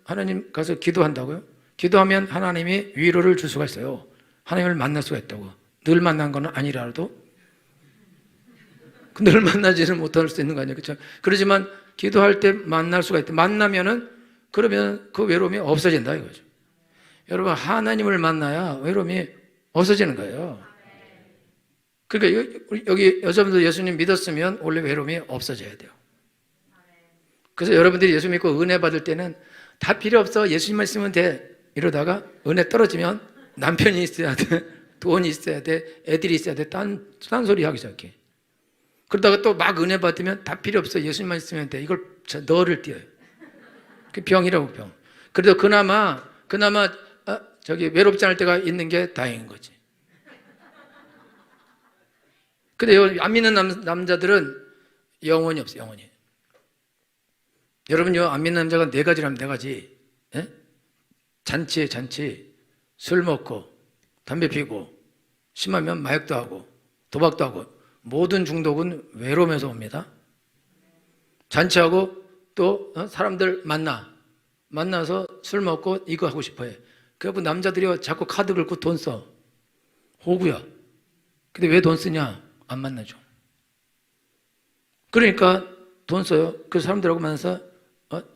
하나님 가서 기도한다고요? 기도하면 하나님이 위로를 줄 수가 있어요. 하나님을 만날 수가 있다고. 늘 만난 건 아니라도 늘 만나지는 못할 수 있는 거 아니에요, 그렇죠? 그렇지만 기도할 때 만날 수가 있다. 만나면은 그러면 그 외로움이 없어진다 이거죠. 여러분 하나님을 만나야 외로움이 없어지는 거예요. 그러니까 여기 여자분들 예수님 믿었으면 원래 외로움이 없어져야 돼요. 그래서 여러분들이 예수 믿고 은혜 받을 때는 다 필요 없어, 예수님만 있으면 돼 이러다가 은혜 떨어지면 남편이 있어야 돼, 돈이 있어야 돼, 애들이 있어야 돼, 딴 소리 하기 시작해. 그러다가 또 막 은혜 받으면 다 필요 없어, 예수님만 있으면 돼, 이걸 너를 띄어요. 그 병이라고, 병. 그래도 그나마 외롭지 않을 때가 있는 게 다행인 거지. 근데 안 믿는 남자들은 영혼이 없어요, 영혼이. 여러분요, 안 믿는 남자가 네 가지라면 네 가지. 예? 잔치에 잔치, 술 먹고, 담배 피고, 심하면 마약도 하고, 도박도 하고, 모든 중독은 외로움에서 옵니다. 잔치하고 또 사람들 만나서 술 먹고 이거 하고 싶어 해. 그래갖고 남자들이 자꾸 카드 긁고 돈 써. 호구야. 근데 왜 돈 쓰냐? 안 만나죠. 그러니까 돈 써요. 그 사람들하고 만나서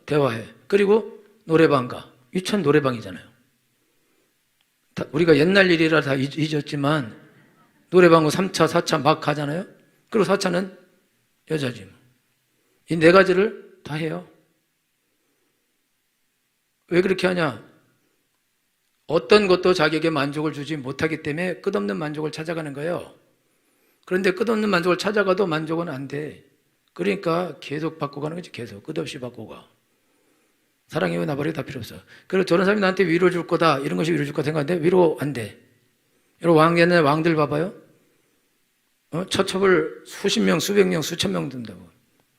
대화해. 그리고 노래방 가. 유치원 노래방이잖아요. 우리가 옛날 일이라 다 잊었지만 노래방은 3차, 4차 막 가잖아요. 그리고 4차는 여자지. 이 네 가지를 다 해요. 왜 그렇게 하냐? 어떤 것도 자기에게 만족을 주지 못하기 때문에 끝없는 만족을 찾아가는 거예요. 그런데 끝없는 만족을 찾아가도 만족은 안 돼. 그러니까 계속 받고 가는 거지. 계속 끝없이 받고 가. 사랑이 왜 나버리고 다 필요 없어. 그리고 저런 사람이 나한테 위로 줄 거다, 이런 것이 위로 줄 거다 생각하는데 위로 안 돼. 여러분 옛날 왕들 봐봐요. 처첩을 수십 명, 수백 명, 수천 명 든다고.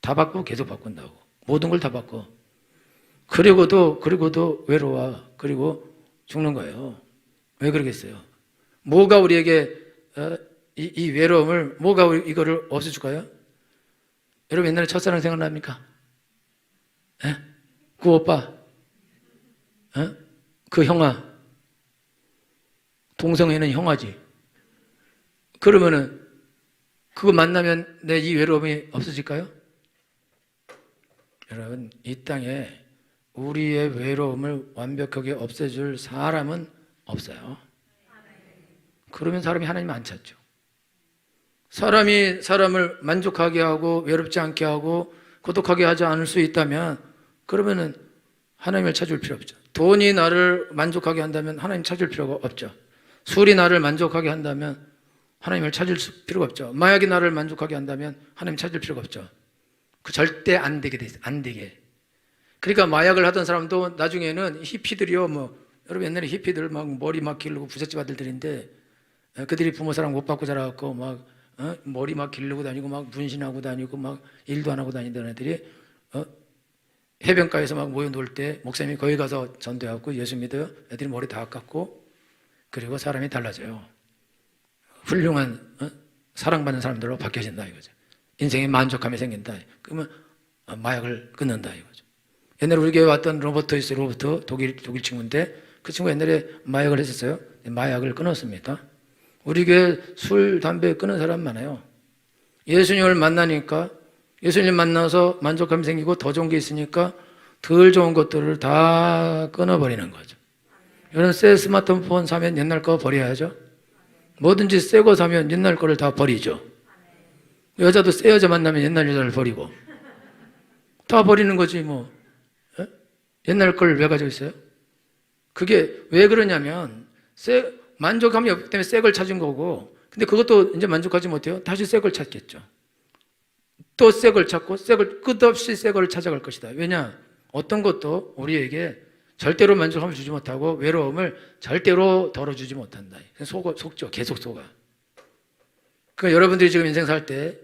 다 받고 계속 바꾼다고. 모든 걸 다 바꿔. 그리고도 외로워. 그리고 죽는 거예요. 왜 그러겠어요? 뭐가 우리에게 이 외로움을, 이거를 없애줄까요? 여러분 옛날에 첫사랑 생각납니까? 에? 그 오빠, 그 형아, 동성애는 형아지. 그러면은 그거 만나면 내 이 외로움이 없어질까요? 여러분 이 땅에 우리의 외로움을 완벽하게 없애줄 사람은 없어요. 그러면 사람이 하나님 안 찾죠. 사람이 사람을 만족하게 하고 외롭지 않게 하고 고독하게 하지 않을 수 있다면 그러면은 하나님을 찾을 필요 없죠. 돈이 나를 만족하게 한다면 하나님 찾을 필요가 없죠. 술이 나를 만족하게 한다면 하나님을 찾을 필요가 없죠. 마약이 나를 만족하게 한다면 하나님 찾을 필요가 없죠. 그 절대 안 되게 돼 있어요. 안 되게. 그러니까 마약을 하던 사람도 나중에는 히피들이요, 여러분 옛날에 히피들 막 머리 막 기르고 부잣집 아들들인데 그들이 부모 사랑 못 받고 자라갖고 막 머리 막 기르고 다니고 막 문신하고 다니고 막 일도 안 하고 다니던 애들이 해변가에서 막 모여 놀 때 목사님이 거기 가서 전도해갖고 예수 믿어요. 애들이 머리 다 깎고 그리고 사람이 달라져요. 훌륭한 사랑받는 사람들로 바뀌어진다 이거죠. 인생에 만족감이 생긴다. 그러면 마약을 끊는다 이거죠. 옛날에 우리 교회 왔던 로버트 있어요. 로버트 독일 친구인데 그 친구 옛날에 마약을 했었어요. 마약을 끊었습니다. 우리 교회 술, 담배 끊은 사람 많아요. 예수님을 만나니까 예수님 만나서 만족감이 생기고 더 좋은 게 있으니까 덜 좋은 것들을 다 끊어버리는 거죠. 여러분 새 스마트폰 사면 옛날 거 버려야죠. 뭐든지 새 거 사면 옛날 거를 다 버리죠. 여자도 새 여자 만나면 옛날 여자를 버리고 다 버리는 거지 뭐. 예? 옛날 걸 왜 가지고 있어요? 그게 왜 그러냐면 만족감이 없기 때문에 새 걸 찾은 거고, 근데 그것도 이제 만족하지 못해요. 다시 새 걸 찾겠죠. 또 새 걸 찾고 끝없이 새 걸 찾아갈 것이다. 왜냐? 어떤 것도 우리에게 절대로 만족함을 주지 못하고 외로움을 절대로 덜어주지 못한다. 속죠. 계속 속아. 그러니까 여러분들이 지금 인생 살 때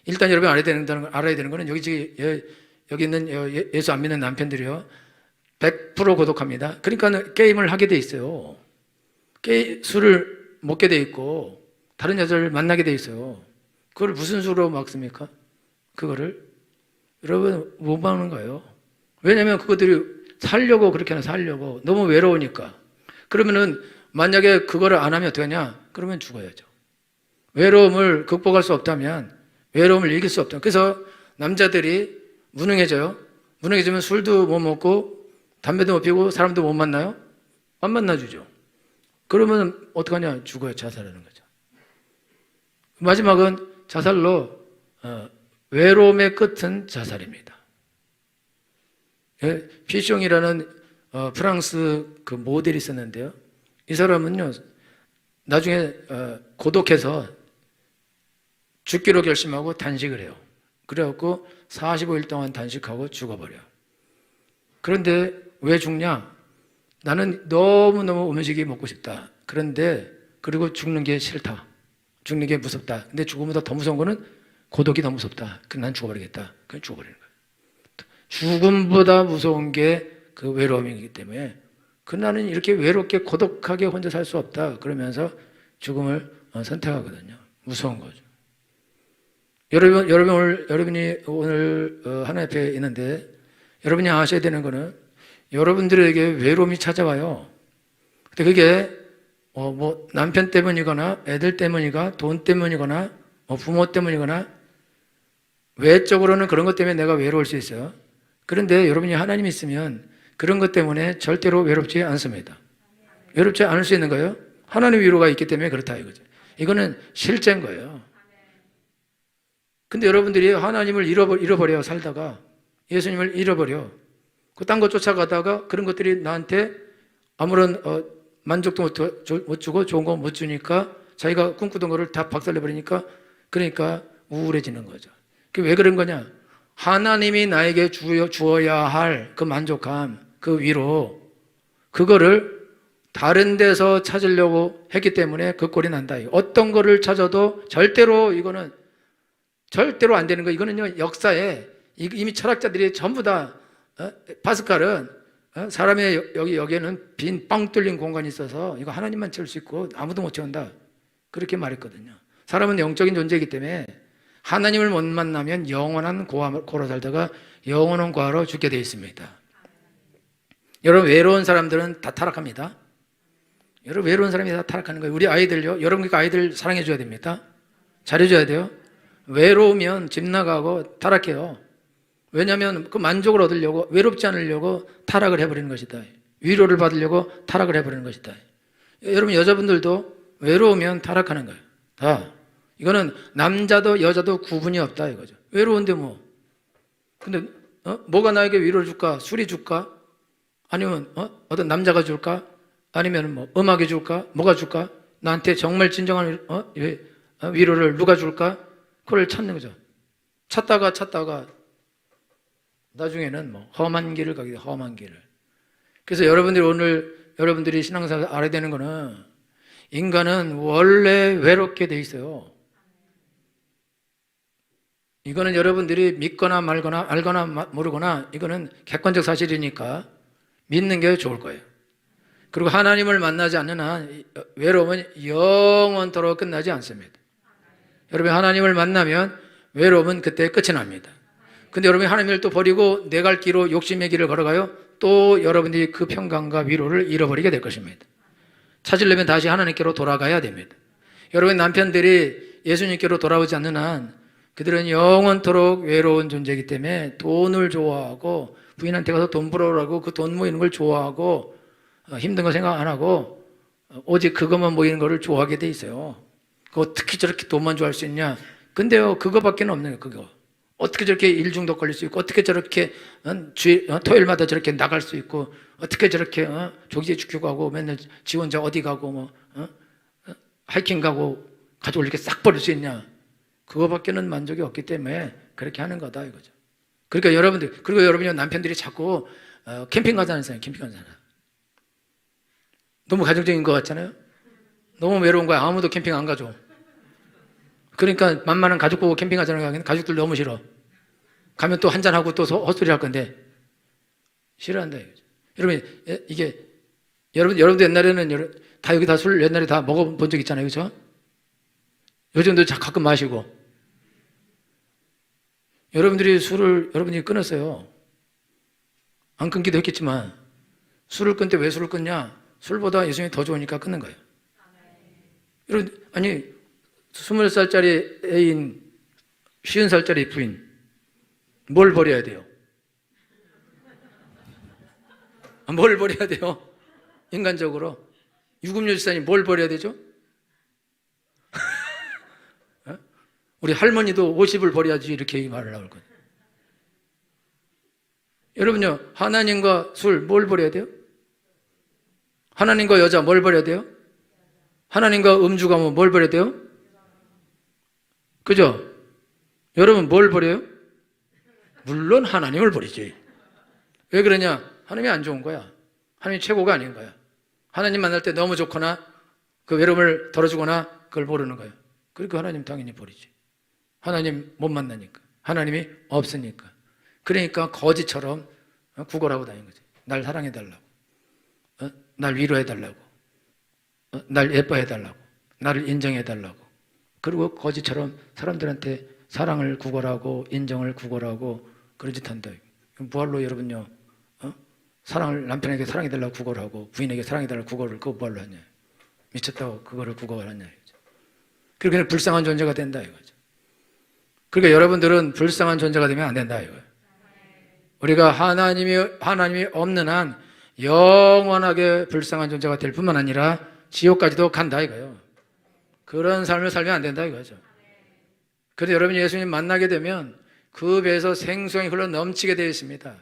일단 여러분이 알아야 되는 거는 여기 있는 예수 안 믿는 남편들이요 100% 고독합니다. 그러니까 게임을 하게 돼 있어요. 술을 먹게 돼 있고 다른 여자를 만나게 돼 있어요. 그걸 무슨 수로 막습니까? 그거를 여러분 못 막는 거예요. 왜냐하면 그것들이 살려고 그렇게 하나 살려고 너무 외로우니까. 그러면은 만약에 그거를 안 하면 되냐? 그러면 죽어야죠. 외로움을 극복할 수 없다면, 외로움을 이길 수 없다. 그래서 남자들이 무능해져요. 무능해지면 술도 못 먹고 담배도 못 피우고 사람도 못 만나요. 안 만나주죠. 그러면 어떡하냐? 죽어요. 자살하는 거죠. 마지막은 자살로 외로움의 끝은 자살입니다. 피숑이라는 프랑스 그 모델이 있었는데요. 이 사람은요 나중에 고독해서 죽기로 결심하고 단식을 해요. 그래갖고 45일 동안 단식하고 죽어버려요. 그런데 왜 죽냐? 나는 너무너무 음식이 먹고 싶다. 그리고 죽는 게 싫다. 죽는 게 무섭다. 근데 죽음보다 더 무서운 거는 고독이 더 무섭다. 난 죽어버리겠다. 그냥 죽어버리는 거예요. 죽음보다 무서운 게 그 외로움이기 때문에 나는 이렇게 외롭게 고독하게 혼자 살 수 없다. 그러면서 죽음을 선택하거든요. 무서운 거죠. 여러분이 오늘 하나님 앞에 있는데 여러분이 아셔야 되는 거는 여러분들에게 외로움이 찾아와요. 근데 그게 뭐 남편 때문이거나 애들 때문이거나 돈 때문이거나 부모 때문이거나 외적으로는 그런 것 때문에 내가 외로울 수 있어요. 그런데 여러분이 하나님 있으면 그런 것 때문에 절대로 외롭지 않습니다. 외롭지 않을 수 있는 거예요. 하나님의 위로가 있기 때문에 그렇다 이거죠. 이거는 실제인 거예요. 근데 여러분들이 하나님을 잃어버려 살다가 예수님을 잃어버려. 그 딴 거 쫓아가다가 그런 것들이 나한테 아무런 만족도 못 주고 좋은 거 못 주니까 자기가 꿈꾸던 거를 다 박살내버리니까 그러니까 우울해지는 거죠. 그게 왜 그런 거냐? 하나님이 나에게 주어야 할 그 만족감, 그 위로, 그거를 다른 데서 찾으려고 했기 때문에 그 꼴이 난다. 어떤 거를 찾아도 절대로 이거는 절대로 안 되는 거. 이거는요 역사에 이미 철학자들이 전부 다 파스칼은 사람의 여기에는 빈 뻥 뚫린 공간이 있어서 이거 하나님만 채울 수 있고 아무도 못 채운다. 그렇게 말했거든요. 사람은 영적인 존재이기 때문에 하나님을 못 만나면 영원한 고로 살다가 영원한 고아로 죽게 되어 있습니다. 여러분 외로운 사람들은 다 타락합니다. 여러분 외로운 사람이 다 타락하는 거예요. 우리 아이들요. 여러분 그 아이들 사랑해 줘야 됩니다. 잘해줘야 돼요. 외로우면 집 나가고 타락해요. 왜냐하면 그 만족을 얻으려고 외롭지 않으려고 타락을 해버리는 것이다. 위로를 받으려고 타락을 해버리는 것이다. 여러분 여자분들도 외로우면 타락하는 거예요. 다. 이거는 남자도 여자도 구분이 없다 이거죠. 외로운데 뭐. 근데 뭐가 나에게 위로를 줄까? 술이 줄까? 아니면 어떤 남자가 줄까? 아니면 뭐 음악이 줄까? 뭐가 줄까? 나한테 정말 진정한 위로를 누가 줄까? 그걸 찾는 거죠. 찾다가 나중에는 뭐 험한 길을 가게 돼. 험한 길을. 그래서 여러분들이 신앙생활 알아야 되는 거는 인간은 원래 외롭게 돼 있어요. 이거는 여러분들이 믿거나 말거나 알거나 모르거나 이거는 객관적 사실이니까 믿는 게 좋을 거예요. 그리고 하나님을 만나지 않는 한 외로움은 영원토록 끝나지 않습니다. 여러분 하나님을 만나면 외로움은 그때 끝이 납니다. 근데 여러분이 하나님을 또 버리고 내 갈 길로 욕심의 길을 걸어가요. 또 여러분들이 그 평강과 위로를 잃어버리게 될 것입니다. 찾으려면 다시 하나님께로 돌아가야 됩니다. 여러분 남편들이 예수님께로 돌아오지 않는 한 그들은 영원토록 외로운 존재이기 때문에 돈을 좋아하고 부인한테 가서 돈 벌어오라고 그 돈 모이는 걸 좋아하고 힘든 거 생각 안 하고 오직 그것만 모이는 거를 좋아하게 돼 있어요. 그거 어떻게 저렇게 돈만 좋아할 수 있냐? 근데요 그거밖에 없는 거예요. 그거 어떻게 저렇게 일중독 걸릴 수 있고 어떻게 저렇게 토요일마다 저렇게 나갈 수 있고 어떻게 저렇게 조기제 지키고 하고 맨날 지 혼자 어디 가고 뭐 하이킹 가고 가족을 이렇게 싹 버릴 수 있냐? 그거밖에는 만족이 없기 때문에 그렇게 하는 거다 이거죠. 그러니까 여러분들 그리고 여러분이 남편들이 자꾸 캠핑 가자는 사람이 캠핑 가잖아. 너무 가정적인 것 같잖아요. 너무 외로운 거야. 아무도 캠핑 안 가죠. 그러니까 만만한 가족 보고 캠핑 가자는 거야. 가족들 너무 싫어. 가면 또 한잔하고 또 헛소리 할 건데 싫어한다 이거죠. 여러분 이게 여러분도 옛날에는 다 여기 다 술 옛날에 다 먹어본 적 있잖아요. 그렇죠? 요즘도 가끔 마시고 여러분들이 술을 여러분이 끊었어요. 안 끊기도 했겠지만 술을 끊을 때 왜 술을 끊냐? 술보다 예수님이 더 좋으니까 끊는 거예요. 여러분 아니 20살짜리 애인 50살짜리 부인 뭘 버려야 돼요? 뭘 버려야 돼요? 인간적으로 유급요지사님 뭘 버려야 되죠? 우리 할머니도 50을 버려야지 이렇게 말을 나올 거예요. 여러분요 하나님과 술 뭘 버려야 돼요? 하나님과 여자 뭘 버려야 돼요? 하나님과 음주가 뭘 버려야 돼요? 그죠? 여러분 뭘 버려요? 물론 하나님을 버리지. 왜 그러냐? 하나님이 안 좋은 거야. 하나님이 최고가 아닌 거야. 하나님 만날 때 너무 좋거나 그 외로움을 덜어주거나 그걸 모르는 거예요. 그러니까 하나님 당연히 버리지. 하나님 못 만나니까. 하나님이 없으니까. 그러니까 거지처럼 구걸하고 다니는 거지. 날 사랑해달라고. 날 위로해달라고. 날 예뻐해달라고. 나를 인정해달라고. 그리고 거지처럼 사람들한테 사랑을 구걸하고 인정을 구걸하고 그런 짓 한다. 뭐할로 여러분요? 사랑을 남편에게 사랑해달라고 구걸하고 부인에게 사랑해달라고 구걸을 그거 뭐할로 하냐? 미쳤다고 그거를 구걸을 하냐? 그렇게 그냥 불쌍한 존재가 된다 이거죠. 그러니까 여러분들은 불쌍한 존재가 되면 안 된다 이거예요. 우리가 하나님이 없는 한 영원하게 불쌍한 존재가 될 뿐만 아니라 지옥까지도 간다 이거예요. 그런 삶을 살면 안 된다 이거죠. 그래서 여러분이 예수님 만나게 되면 그 배에서 생수가 흘러 넘치게 되어 있습니다.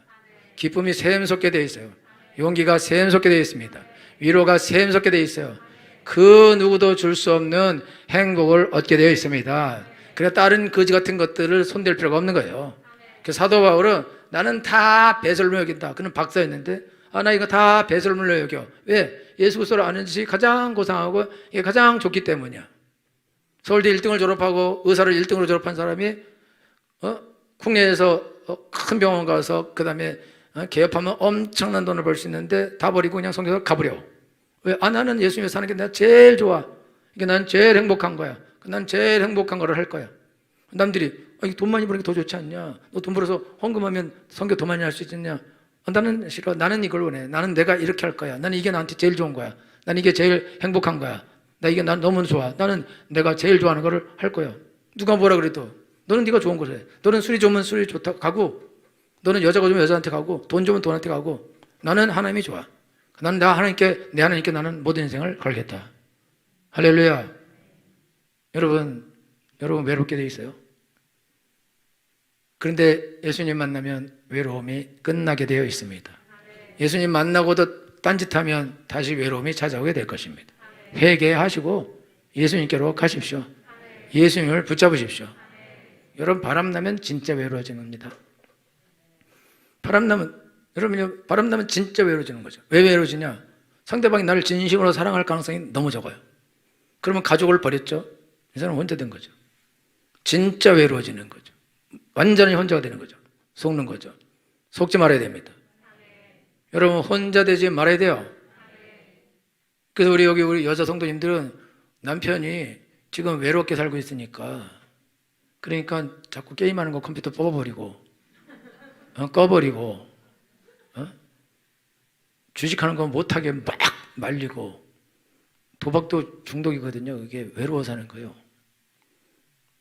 기쁨이 샘솟게 되어 있어요. 용기가 샘솟게 되어 있습니다. 위로가 샘솟게 되어 있어요. 그 누구도 줄 수 없는 행복을 얻게 되어 있습니다. 그래서 다른 거지 같은 것들을 손댈 필요가 없는 거예요. 그래서 사도 바울은 나는 다 배설물 여긴다. 그는 박사였는데 나 이거 다 배설물로 여겨. 왜? 예수 그리스도를 아는 짓이 가장 고상하고 이게 가장 좋기 때문이야. 서울대 1등을 졸업하고 의사를 1등으로 졸업한 사람이 국내에서 큰 병원 가서 그 다음에 개업하면 엄청난 돈을 벌 수 있는데 다 버리고 그냥 성경을 가버려. 왜? 나는 예수님을 사는 게 내가 제일 좋아. 이게 난 제일 행복한 거야. 난 제일 행복한 거를 할 거야. 남들이 돈 많이 버는 게 더 좋지 않냐? 너 돈 벌어서 헌금하면 성교 더 많이 할 수 있겠냐? 나는 싫어. 나는 이걸 원해. 나는 내가 이렇게 할 거야. 나는 이게 나한테 제일 좋은 거야. 나는 이게 제일 행복한 거야. 난 너무 좋아. 나는 내가 제일 좋아하는 거를 할 거야. 누가 뭐라 그래도 너는 네가 좋은 거래. 너는 술이 좋으면 술이 좋다 가고 너는 여자가 좋으면 여자한테 가고 돈 좋으면 돈한테 가고 나는 하나님이 좋아. 나는 내 하나님께 나는 모든 인생을 걸겠다. 할렐루야. 여러분 외롭게 돼 있어요. 그런데 예수님 만나면 외로움이 끝나게 되어 있습니다. 예수님 만나고도 딴짓하면 다시 외로움이 찾아오게 될 것입니다. 회개하시고 예수님께로 가십시오. 예수님을 붙잡으십시오. 여러분 바람나면 진짜 외로워지는 겁니다. 바람나면 진짜 외로워지는 거죠. 왜 외로워지냐? 상대방이 나를 진심으로 사랑할 가능성이 너무 적어요. 그러면 가족을 버렸죠. 이 사람은 혼자 된 거죠. 진짜 외로워지는 거죠. 완전히 혼자가 되는 거죠. 속는 거죠. 속지 말아야 됩니다. 여러분 혼자 되지 말아야 돼요. 그래서 우리 여자 성도님들은 남편이 지금 외롭게 살고 있으니까 그러니까 자꾸 게임하는 거 컴퓨터 뽑아버리고 꺼버리고 주식하는 거 못하게 막 말리고 도박도 중독이거든요. 그게 외로워 사는 거예요.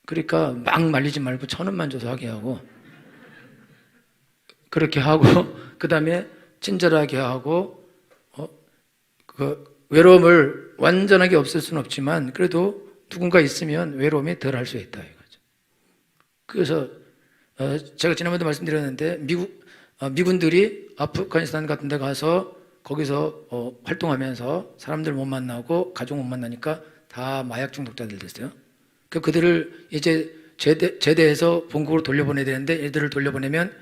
그러니까 막 말리지 말고 1,000원만 줘서 하게 하고 그렇게 하고 그 다음에 친절하게 하고 그 외로움을 완전하게 없앨 수는 없지만 그래도 누군가 있으면 외로움이 덜 할 수 있다 이거죠. 그래서 제가 지난번에도 말씀드렸는데 미군들이 아프가니스탄 같은 데 가서 거기서 활동하면서 사람들 못 만나고 가족 못 만나니까 다 마약 중독자들 됐어요. 그들을 이제 제대해서 본국으로 돌려보내야 되는데 얘들을 돌려보내면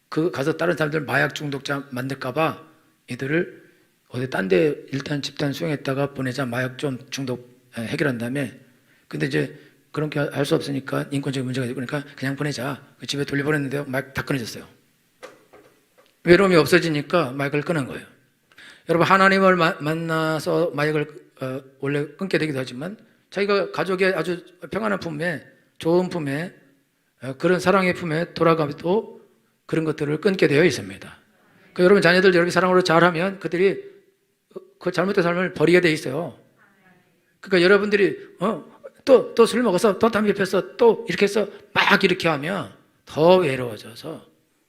그 가서 다른 사람들 마약 중독자 만들까봐 얘들을 어디 딴 데 일단 집단 수용했다가 보내자 마약 좀 중독 해결한 다음에 근데 이제 그렇게 할 수 없으니까 인권적인 문제가 되고 그러니까 그냥 보내자. 그 집에 돌려보냈는데 마약 다 끊어졌어요. 외로움이 없어지니까 마약을 끊은 거예요. 여러분 하나님을 만나서 마약을 원래 끊게 되기도 하지만 자기가 가족의 아주 평안한 품에 좋은 품에 그런 사랑의 품에 돌아가도 그런 것들을 끊게 되어 있습니다. 그러니까 여러분 자녀들 여러분이 사랑으로 잘하면 그들이 그 잘못된 삶을 버리게 돼 있어요. 그러니까 여러분들이 또 술 먹어서 또 담배 폈어 또 이렇게 해서 막 이렇게 하면 더 외로워져서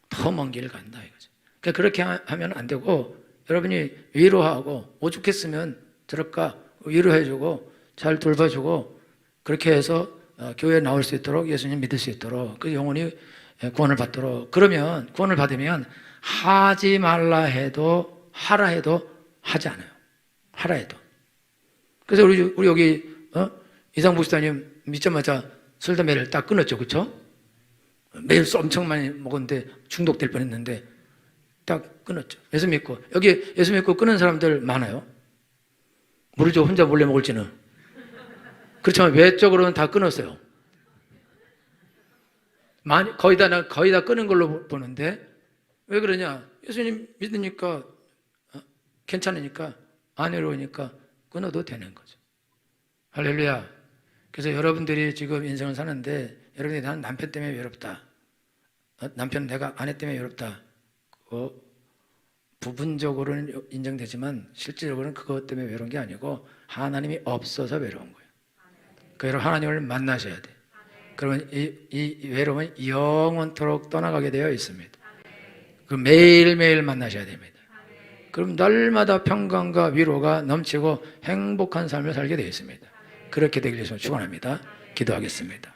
더 먼 길을 간다 이거죠. 그러니까 그렇게 하면 안 되고 여러분이 위로하고 오죽했으면 저럴까 위로해주고 잘 돌봐주고 그렇게 해서 교회에 나올 수 있도록 예수님 믿을 수 있도록 그 영혼이 구원을 받도록 그러면 구원을 받으면 하지 말라 해도 하라 해도 하지 않아요. 하라 해도. 그래서 우리 여기 이상복 집사님 믿자마자 술 담배를 딱 끊었죠, 그렇죠? 매일 술 엄청 많이 먹었는데 중독될 뻔했는데 딱 끊었죠. 예수 믿고 여기 예수 믿고 끊은 사람들 많아요. 모르죠, 혼자 몰래 먹을지는. 그렇지만 외적으로는 다 끊었어요. 거의 다 끊은 걸로 보는데 왜 그러냐? 예수님 믿으니까 괜찮으니까 안 외로우니까 끊어도 되는 거죠. 할렐루야. 그래서 여러분들이 지금 인생을 사는데 여러분이 나는 남편 때문에 외롭다. 남편은 내가 아내 때문에 외롭다. 부분적으로는 인정되지만 실질적으로는 그것 때문에 외로운 게 아니고 하나님이 없어서 외로운 거예요. 그러니까 여러분 하나님을 만나셔야 돼. 그러면 이 외로움은 영원토록 떠나가게 되어 있습니다. 그 매일매일 만나셔야 됩니다. 그럼 날마다 평강과 위로가 넘치고 행복한 삶을 살게 되어 있습니다. 그렇게 되길 위해서 축원합니다. 기도하겠습니다.